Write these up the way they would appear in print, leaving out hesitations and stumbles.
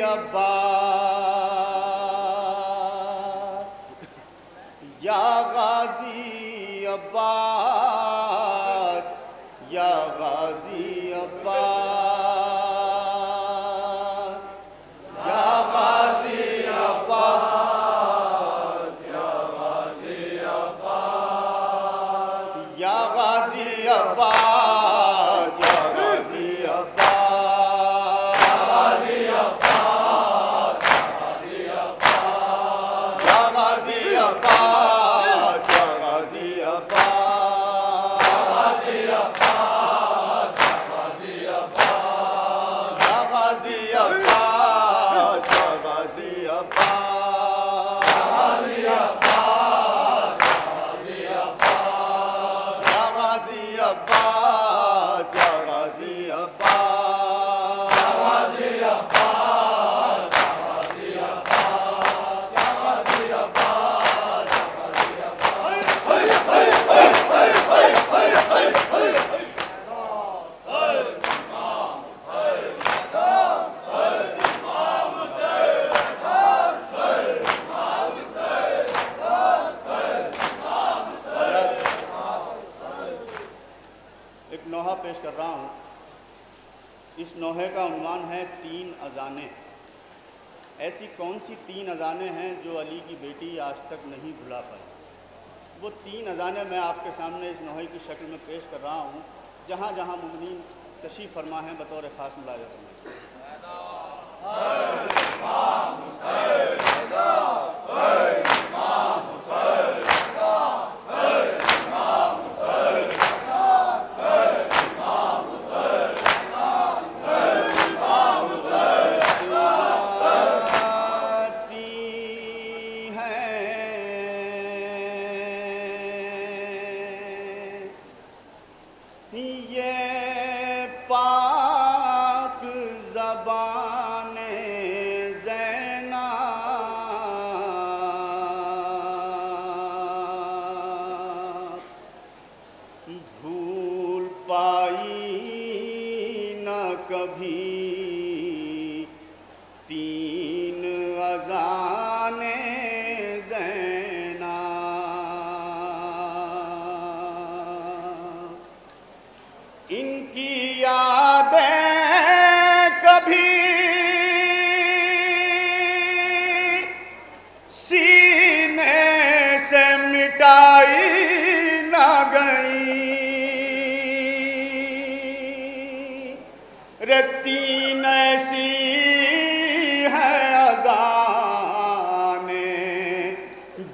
عباس یا غازی عباس یا غازی عباس یا غازی عباس یا غازی عباس یا غازی عباس یا غازی پیش کر رہا ہوں. اس نوحے کا عنوان ہے 3 اذانیں. ایسی کون سی 3 اذانیں ہیں جو علی کی بیٹی آج تک نہیں بھلا پائی؟ وہ 3 اذانیں میں آپ کے سامنے اس نوحے کی شکل میں پیش کر رہا ہوں جہاں جہاں مومنین تشریف فرما ہیں بطور خاص ملاحظہ فرمائیں. تین ایسی ہیں اذانیں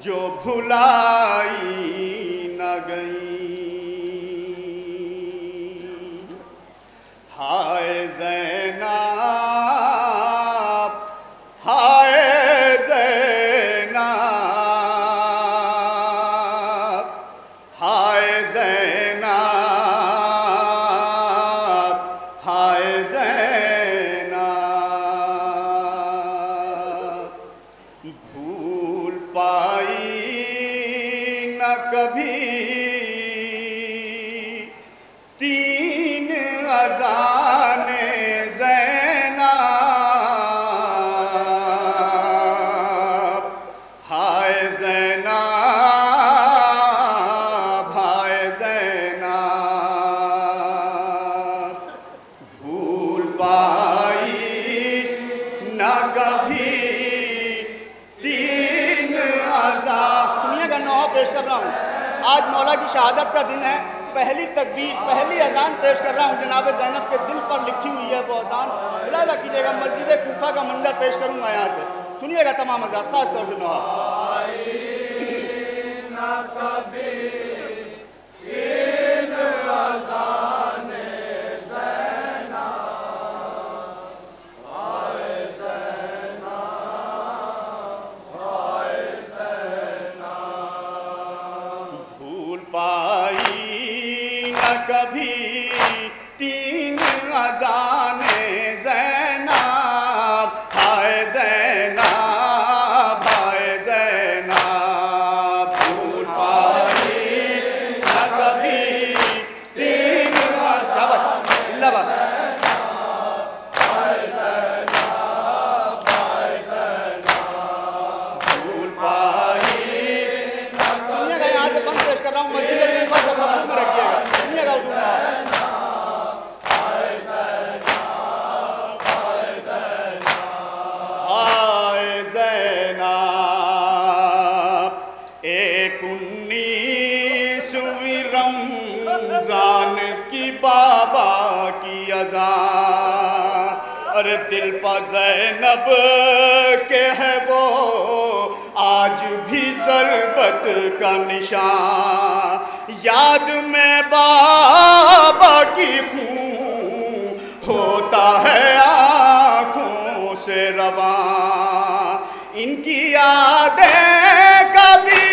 جو بھلائی نہ گئیں. ہائے زینب ہائے زینب ہائے زینب ہائے زینب بھول پائی نہ کبھی 3 اذانیں زینب ہائے زینب ہائے زینب بھول پائی نہ کبھی 3 اذان. سنیے گا نوحہ پیش کر رہا ہوں. آج مولا کی شہادت کا دن ہے. پہلی تکبیر پہلی اذان پیش کر رہا ہوں. جناب زینب کے دل پر لکھی ہوئی ہے وہ اذان. ملاحظہ کیجیے گا. مسجد کوفہ کا منظر پیش کروں گا یہاں سے. سنیے گا تمام حضرات خاص طور سے نوحہ. کبھی 3 اذانیں زینب ہائے زینب ہائے زینب بھول پائی ارے دل پہ زینب کے ہے وہ آج بھی ضربت کا نشان، یاد میں بابا کی خون ہوتا ہے آنکھوں سے رواں، ان کی یادیں کبھی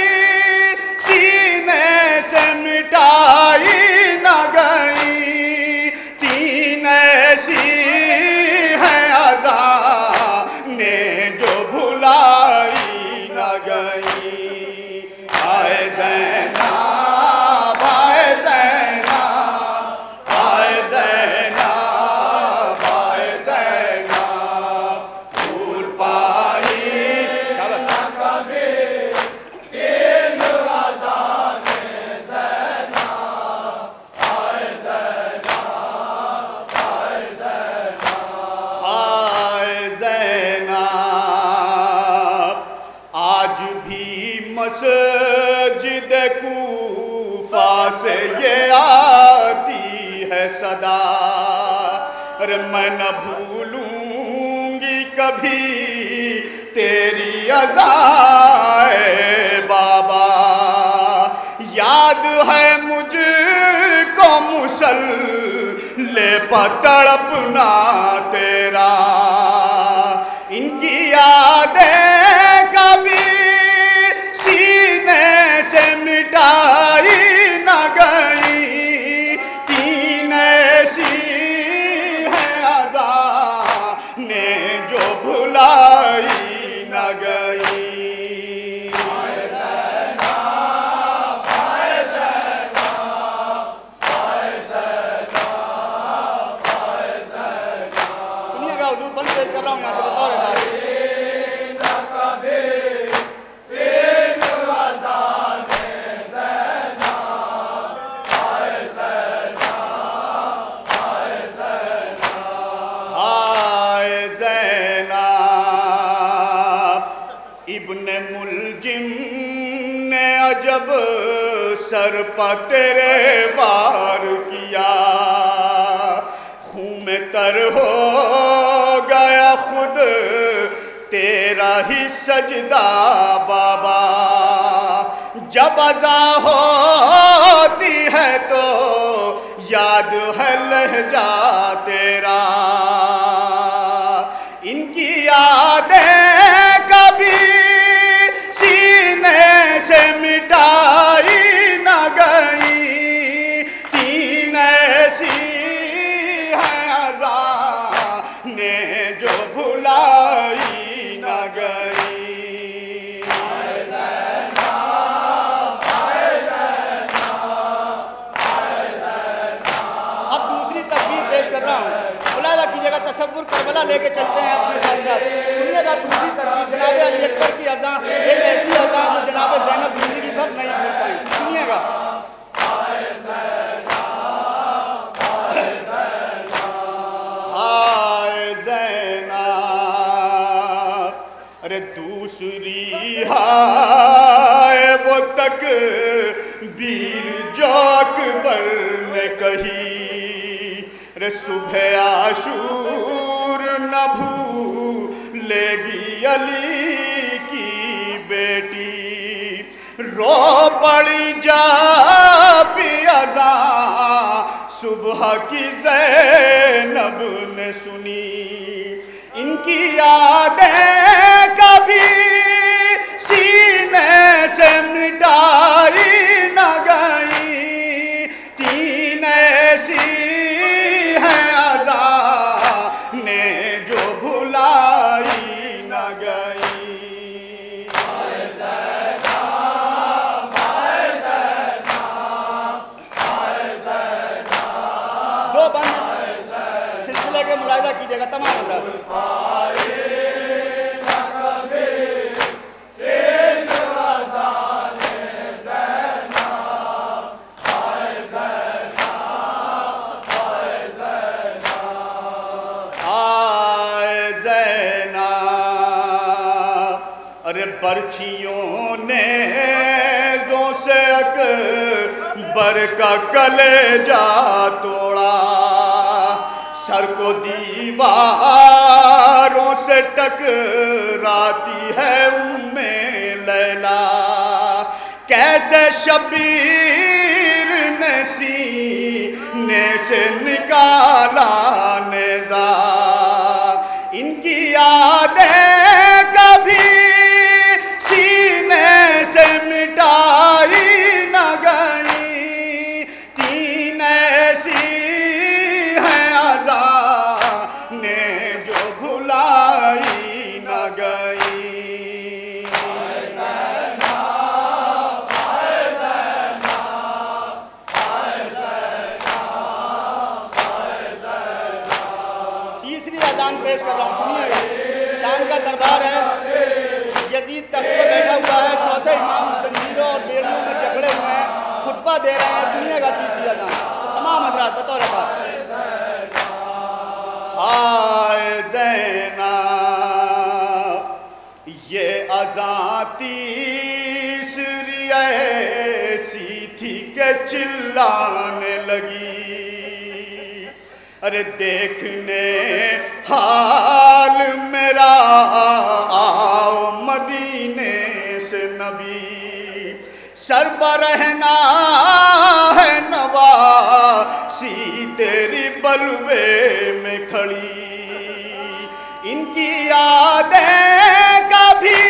سینے سے مٹائی نہ گئی، تین ایسی ہیں اذانیں جو بھلائی نہ گئی، آئے زینب آئے زینب آئے زینب آئے زینب، بھول پائی مسجد کوفہ سے یہ آتی ہے صدا، ارے میں نہ بھولوں گی کبھی تیری اذان بابا، یاد ہے مجھ کو مسلح پہ تڑپنا تیرا، ان کی یادیں کبھی سینے سے مٹائی نہ گئی، تین ایسی ہیں اذانیں جو بھلائی نہ گئی، سنیے گا حضور بند پیش کر رہا ہوں یہاں سے بطور خاص، ابن ملجم نے عجب سر پہ تیرے وار کیا، خون میں تر ہو گیا خود تیرا ہی سجدہ بابا، جب اذا ہوتی ہے تو یاد ہے لہجہ تیرا، ان کی یادیں کبھی سینے سے مٹائی نہ گئی، تین ایسی ہیں اذانیں جو بھلائی نہ گئی، اب دوسری تکبیر پیش کر رہا ہوں، ملاحظہ کیجیے گا تصور کربلا لے کے چلتے ہیں اپنے ساتھ ساتھ، سنیے گا دوسری تکبیر جناب علی اکبر کی اذان، ایک ایسی اذان جو جناب زینب زندگی بھر نہیں بھول پائیں، سنیے گا، ہائے زینب، ارے دوسری ہائے وہ تکبیر جو اکبر نے کہی، رے صبح عاشور نہ بھولے گی علی کی بیٹی، رو پڑی جا پی اذان صبح کی زینب نے سنی، ان کی یادیں کبھی سینے سے مٹائی نہ گئی، تین ایسی ہیں اذانیں جو بھلائی نہ گئی، دو بند سلسلے کے ملاحظہ کیجیے گا تمام حضرات، ارے برچھیوں نے نیزوں سے اکبر کا کلیجہ توڑا، سر کو دیوار ٹکراتی ہے لیلا، کیسے شبیر نے سینے سے نکالا نیزہ، ان کی یادیں کبھی سینے سے مٹائی نہ گئی، تین ایسی ہیں اذانیں جو بھلائی نہ گئی۔ پیش کر رہا ہوں، سنیے گا۔ شام کا دربار ہے، یزید تخت پہ بیٹھا ہوا ہے، چوتھے امام زنجیروں اور بیڑیوں میں جکڑے ہوئے ہیں، خطبہ دے رہے ہیں، سنیے گا تیسری اذان تمام حضرات بطور بات۔ ہائے زینب یہ اذان تیسری ایسی تھی کہ چلانے لگی، ارے دیکھنے حال میرا آؤ مدینے سے نبی، سر برہنا ہے نواسی تیری بلوے میں کھڑی، ان کی یادیں کبھی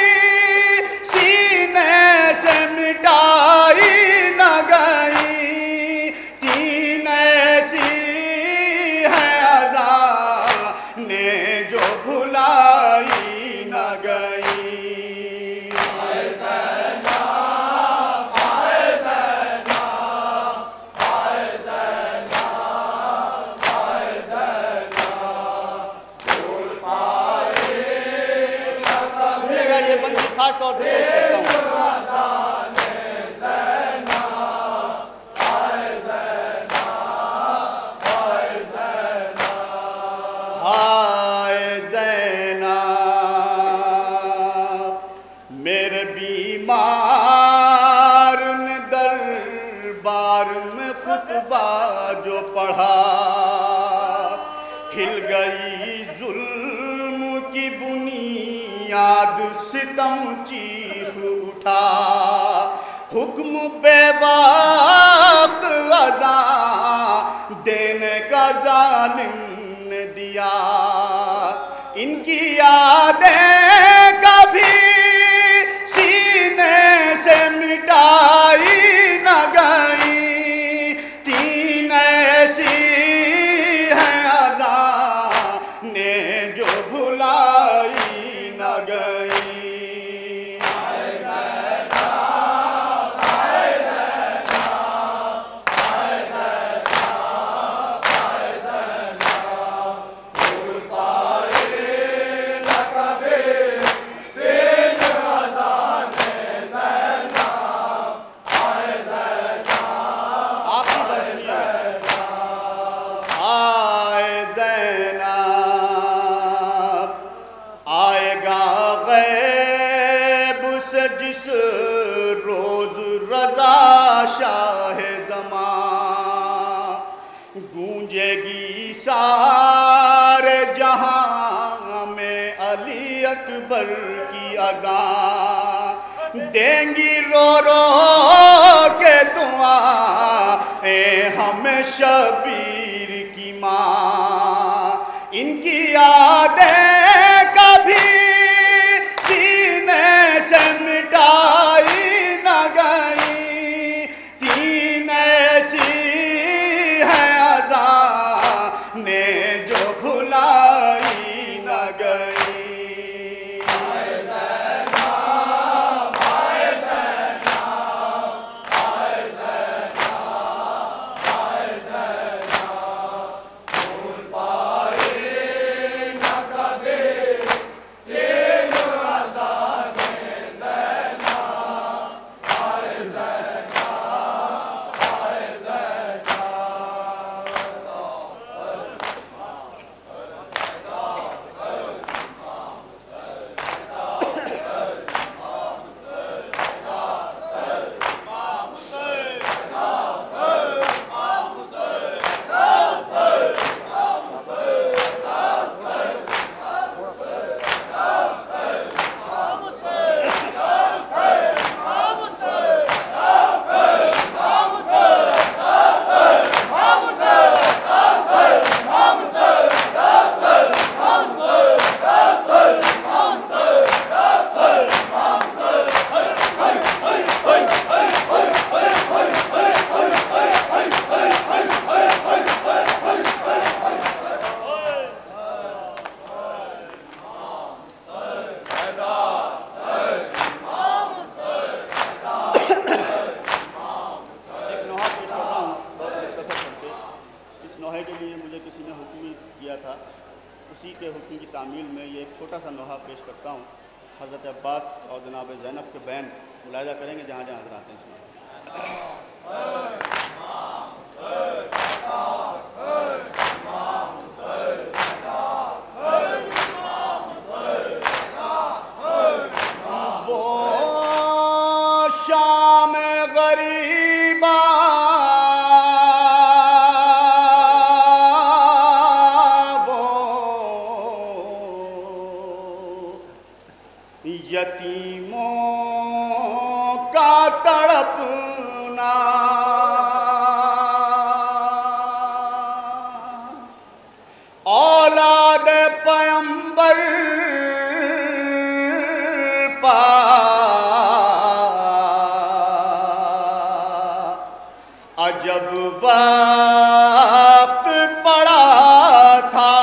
سینے سے مٹائی نہ گئی، تین ایسی جو بھلائی نہ گئی۔ سنیے گا یہ بندی خاص طور سے پیش کرتا ہوں۔ میرے بیمار نے دربار میں خطبہ جو پڑھا، ہل گئی ظلم کی بنیاد، ستم چیخ اٹھا، حکم بے وقت اذان دینے کا ظالم نے دیا، ان کی یادیں کبھی سینے سے مٹائی نہ گئی، تین ایسی ہیں اذانیں جو بھلائی نہ گئی۔ جس روز رضا شاہ زمان، گونجے گی سارے جہاں میں علی اکبر کی اذان، دیں گی رو رو کے دعائیں ہمیں شبیر کی ماں، ان کی یادیں کبھی سینے سے مٹائی نہ گئی، تین ایسی ہیں اذانیں جو بھلائی نہ گئی۔ کبھی اسی کے حکم کی تعمیل میں یہ ایک چھوٹا سا نوحہ پیش کرتا ہوں. حضرت عباس اور جناب زینب کے بین ملاحظہ کریں گے جہاں جہاں حضرات ہیں. اس میں شام غریبا وہ یتیموں کا تڑپنا اولاد پیمبر جب وقت پڑا تھا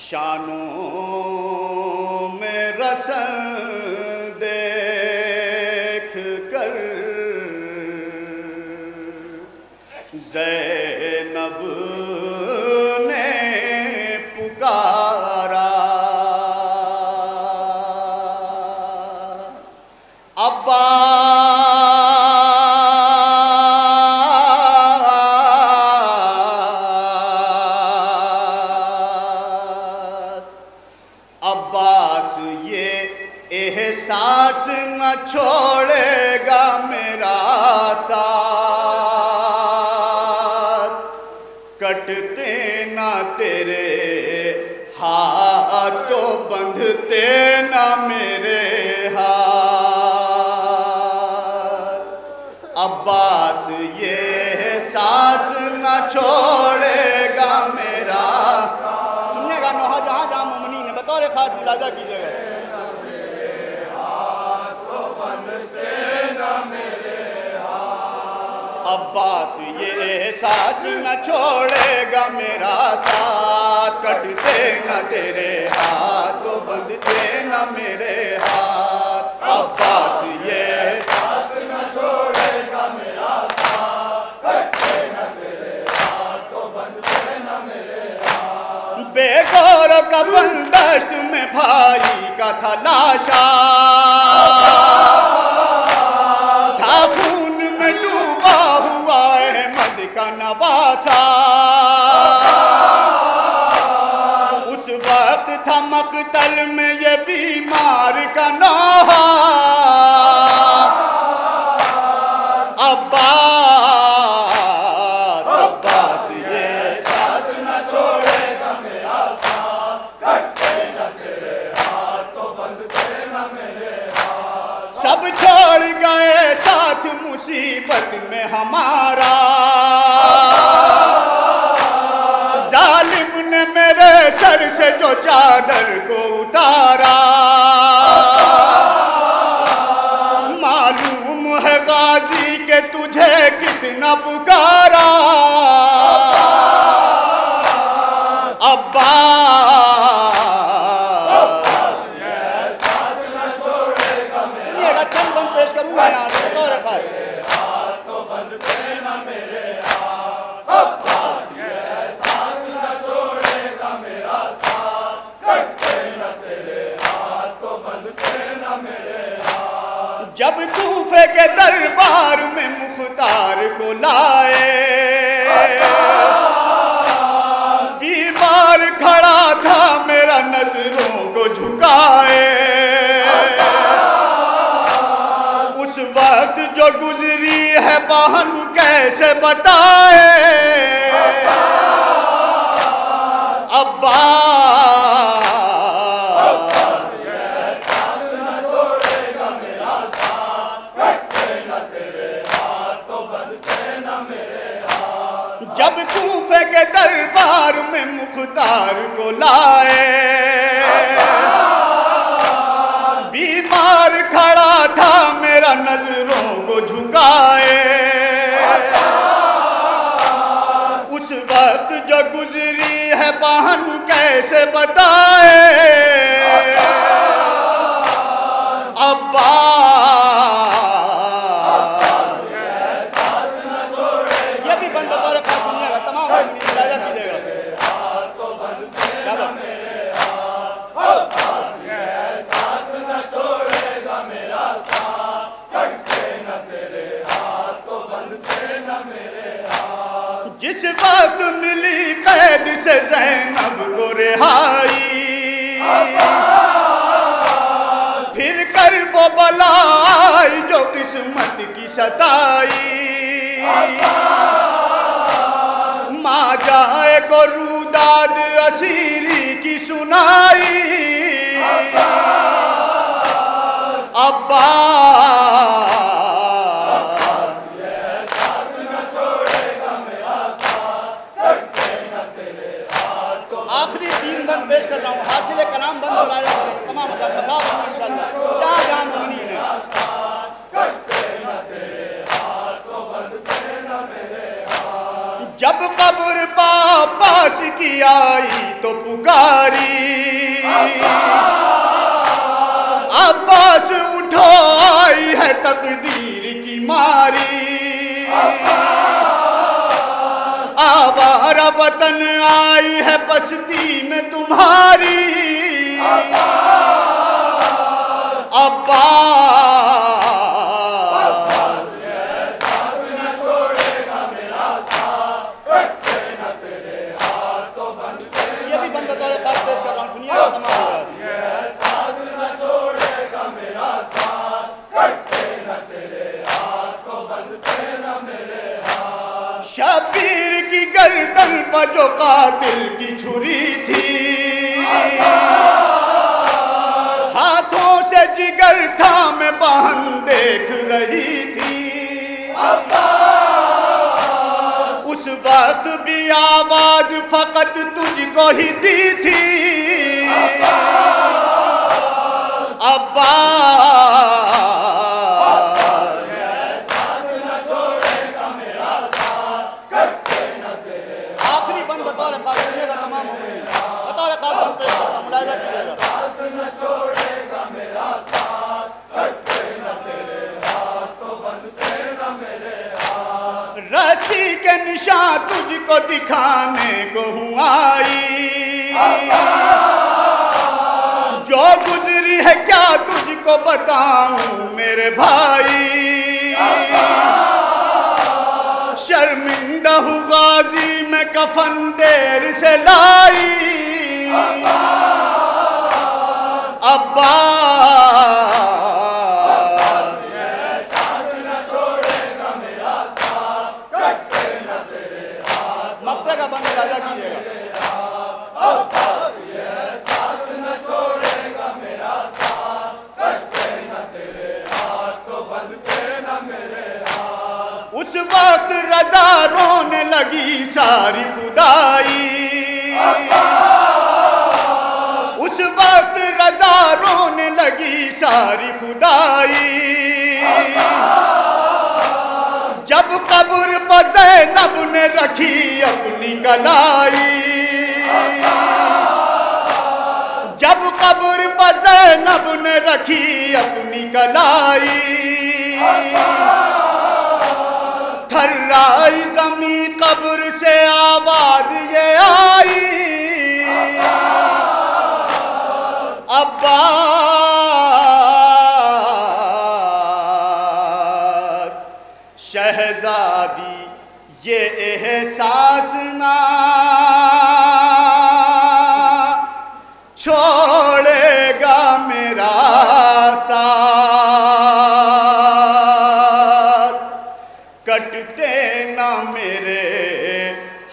شانوں میں رسن دیکھ کر زینب نے پکارا عباس یہ احساس نہ چھوڑے گا میرا ساتھ کٹتے نہ تیرے ہاتھ تو بندھتے نہ میرے ہاتھ عباس یہ احساس نہ چھوڑے گا میرا سنیے گا نوحہ جہاں جہاں مومنین نے بطور خاص ملاحظہ کیجئے گا عباس یہ احساس نہ چھوڑے گا میرا ساتھ کٹتے نہ تیرے ہاتھ تو بندھتے نہ میرے ہاتھ عباس یہ احساس نہ چھوڑے گا میرا ساتھ کٹتے نہ تیرے ہاتھ تو بندھتے نہ میرے ہاتھ بے غور کفن دشت میں بھائی کا تھا لاشا تھا خون میں ڈوبا ہوا احمد کا نواسا اس وقت تھا مقتل میں یہ بیمار کا نوحہ عباس یہ احساس نہ چھوڑے گا میرا ساتھ کٹتے نہ تیرے ہاتھ تو بندھتے نہ میرے ہاتھ سب چھوڑ گئے ساتھ مصیبت میں ہمارا ظالم نے میرے سر سے جو چادر کو اتارا معلوم ہے غازی کہ تجھے کتنا پکارا سنیے گا چند بند پیش کروں گا یہاں سے بطور خاص جب کوفے کے دربار میں مختار کو لائے بیمار کھڑا تھا میرا نظروں کو جھکائے اس وقت جو گزری ہے بہن کیسے بتائے جب کوفے کے دربار میں مختار کو لائے بیمار کھڑا تھا میرا نظروں کو جھکائے اس وقت جو گزری ہے بہن کیسے بتائے عباس بند بطور خاص سنیے گا، تمام مومنین ملاحظہ کیجیے گا. کیا بات؟ جس وقت ملی قید سے زینب کو رہائی، پھر کرب و بلائی جو قسمت کی ستائی، ماں جائے کو روداد اسیری کی سنائی، آخری 3 بند پیش کر رہا ہوں، حاصل کلام بند ملاحظہ کریں گے تمام حضرات مساف ہوں انشاءاللہ جہاں جہاں مومنین ہیں. جب قبر پاس کی آئی تو پکاری، عباس اٹھو آئی ہے تقدیر کی ماری، آوارہ وطن آئی ہے بستی میں تمہاری، یہ بھی بند بطور خاص پیش کر رہا ہوں، سنیے گا تمام حضرات. شبیر کی گردن پر جو قاتل کی چھری تھی، ہاتھوں سے جگر تھام بہن دیکھ رہی تھی، اس وقت بھی آواز فقط تجھ کو ہی دی تھی، آخری بند بطور خاص سنیے گا تمام مومنین، بطور خاص بند پیش کرتا ہوں ملاحظہ کیجیے گا. رسی کے نشان تجھ کو دکھانے کو ہوں آئی، جو گزری ہے کیا تجھ کو بتاؤں میرے بھائی، شرمندہ ہوں غازی میں کفن دیر سے لائی، مقطع کا بند ملاحظہ کیجیے گا. اس وقت رضا رونے لگی ساری خدائی، اس وقت رضا رونے لگی ساری خدائی، جب قبر پر زینب نے رکھی اپنی کلائی، جب قبر پر زینب نے رکھی اپنی کلائی، تھرائی زمین قبر سے آواز یہ آئی، عباس شہزادی یہ احساس نہ چھوڑے گا میرا ساتھ، کٹتے نہ میرے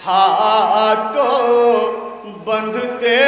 ہاتھوں بندھتے